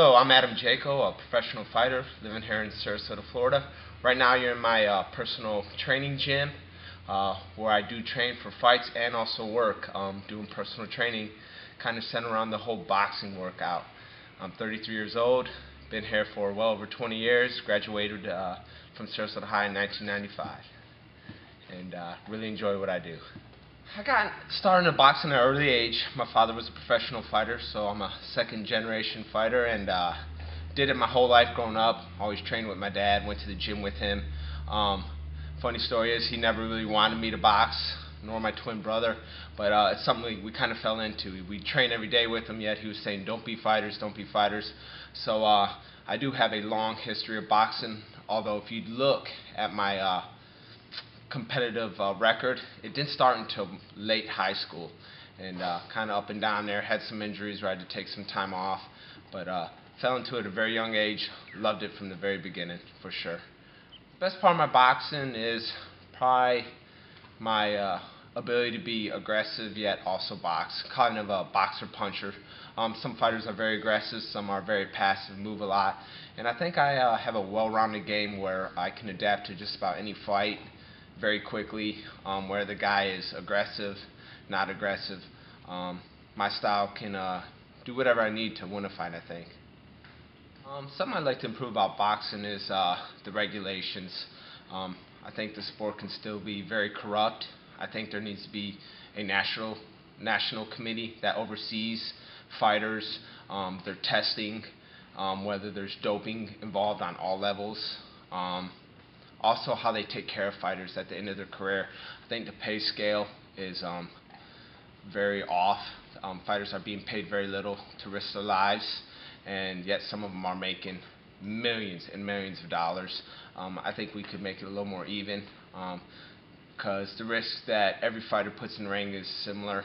Hello, I'm Adam Jaco, a professional fighter living here in Sarasota, Florida. Right now you're in my personal training gym where I do train for fights and also work doing personal training kind of centered around the whole boxing workout. I'm 33 years old, been here for well over 20 years, graduated from Sarasota High in 1995 and really enjoy what I do. I got started in boxing at an early age. My father was a professional fighter, so I'm a second generation fighter and did it my whole life growing up. Always trained with my dad, went to the gym with him. Funny story is he never really wanted me to box, nor my twin brother, but it's something we kind of fell into. We train every day with him, yet he was saying, don't be fighters, don't be fighters. So I do have a long history of boxing, although if you look at my competitive record, it didn't start until late high school, and kind of up and down there. Had some injuries where I had to take some time off, but fell into it at a very young age. Loved it from the very beginning, for sure. Best part of my boxing is probably my ability to be aggressive yet also box. Kind of a boxer puncher. Some fighters are very aggressive, some are very passive, move a lot, and I think I have a well-rounded game where I can adapt to just about any fight very quickly, where the guy is aggressive, not aggressive. My style can do whatever I need to win a fight, I think. Something I'd like to improve about boxing is the regulations. I think the sport can still be very corrupt. I think there needs to be a national committee that oversees fighters, their testing, whether there's doping involved on all levels. Also, how they take care of fighters at the end of their career. I think the pay scale is very off. Fighters are being paid very little to risk their lives, and yet some of them are making millions and millions of dollars. I think we could make it a little more even, because the risk that every fighter puts in the ring is similar,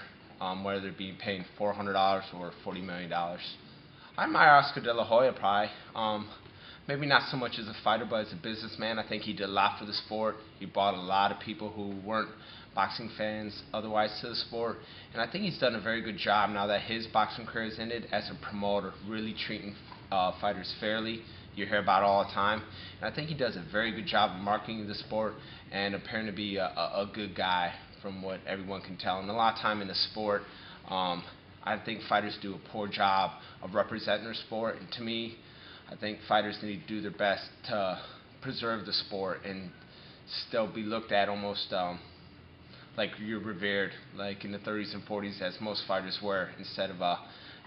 whether they're being paid $400 or $40 million. I admire Oscar De La Hoya probably. Maybe not so much as a fighter, but as a businessman. I think he did a lot for the sport. He brought a lot of people who weren't boxing fans otherwise to the sport. And I think he's done a very good job now that his boxing career has ended as a promoter, really treating fighters fairly. You hear about it all the time. And I think he does a very good job of marketing the sport and appearing to be a good guy from what everyone can tell. And a lot of time in the sport, I think fighters do a poor job of representing their sport. And to me, I think fighters need to do their best to preserve the sport and still be looked at almost like you're revered, like in the 30s and 40s, as most fighters were, instead of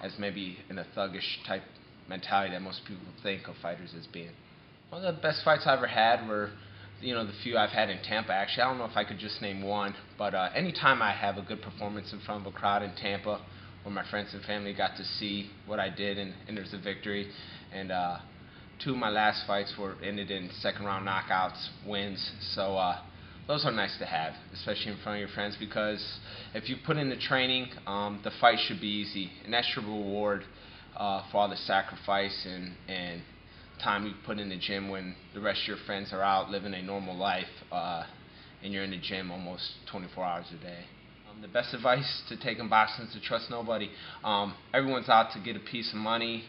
as maybe in a thuggish type mentality that most people think of fighters as being. One of the best fights I ever had were, the few I've had in Tampa. Actually, I don't know if I could just name one, but anytime I have a good performance in front of a crowd in Tampa, where my friends and family got to see what I did, and there's a victory. And two of my last fights ended in second round knockouts, wins. So those are nice to have, especially in front of your friends, because if you put in the training, the fight should be easy, and that's your reward for all the sacrifice and time you put in the gym when the rest of your friends are out living a normal life, and you're in the gym almost 24 hours a day. The best advice to take in boxing is to trust nobody. Everyone's out to get a piece of money,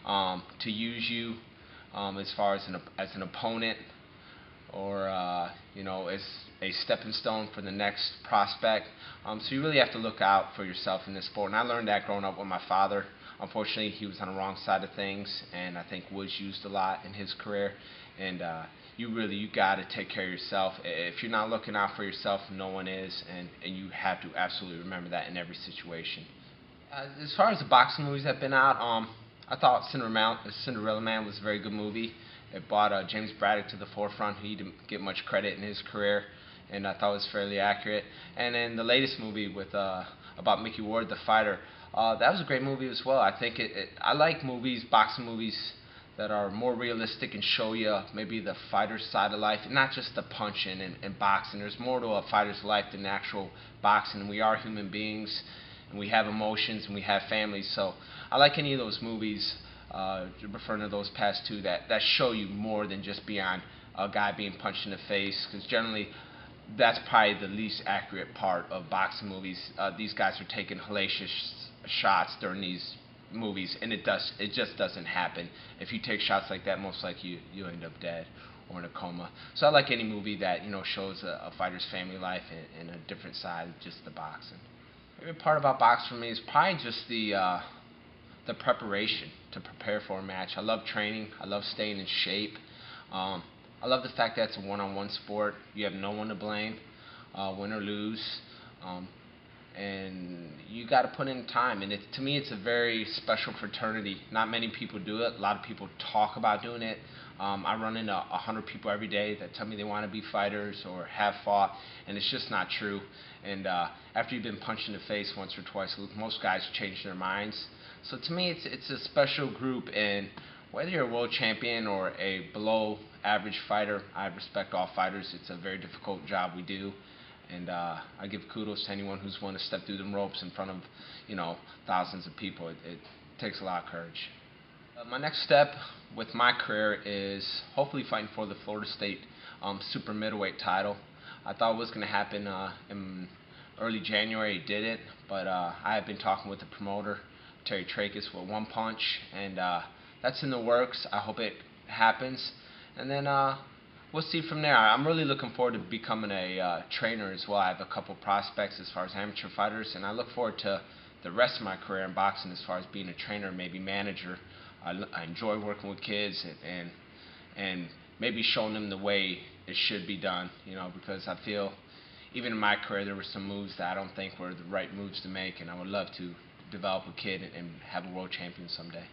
to use you as far as an opponent, or as a stepping stone for the next prospect. So you really have to look out for yourself in this sport. And I learned that growing up with my father. Unfortunately, he was on the wrong side of things, and I think was used a lot in his career. And you got to take care of yourself. If you're not looking out for yourself, no one is, and you have to absolutely remember that in every situation. As far as the boxing movies that have been out, I thought Cinderella Man was a very good movie. It brought James Braddock to the forefront. He didn't get much credit in his career, and I thought it was fairly accurate. And then the latest movie with about Mickey Ward, the fighter, that was a great movie as well. I think I like boxing movies that are more realistic and show you maybe the fighter's side of life, and not just the punching and boxing. There's more to a fighter's life than actual boxing. We are human beings, and we have emotions, and we have families. So I like any of those movies, referring to those past two, that show you more than just beyond a guy being punched in the face, because generally that's probably the least accurate part of boxing movies. These guys are taking hellacious shots during these movies, and it just doesn't happen. If you take shots like that, most likely you end up dead or in a coma. So I like any movie that shows a fighter's family life and a different side of just the boxing. Favorite part about boxing for me is probably just the preparation to prepare for a match. I love training. I love staying in shape. I love the fact that it's a one-on-one sport. You have no one to blame, win or lose. And you got to put in time. And to me, it's a very special fraternity. Not many people do it. A lot of people talk about doing it. I run into 100 people every day that tell me they want to be fighters or have fought, and it's just not true. And after you've been punched in the face once or twice, most guys change their minds. So to me, it's a special group, and whether you're a world champion or a below average fighter, I respect all fighters. It's a very difficult job we do. And I give kudos to anyone who's willing to step through the ropes in front of, thousands of people. It takes a lot of courage. My next step with my career is hopefully fighting for the Florida State super middleweight title. I thought it was going to happen in early January. It didn't, but I have been talking with the promoter, Terry Trachis, with One Punch, and that's in the works. I hope it happens, and then we'll see from there. I'm really looking forward to becoming a trainer as well. I have a couple prospects as far as amateur fighters, and I look forward to the rest of my career in boxing as far as being a trainer, maybe manager. I enjoy working with kids and maybe showing them the way it should be done, because I feel even in my career there were some moves that I don't think were the right moves to make, and I would love to develop a kid and have a world champion someday.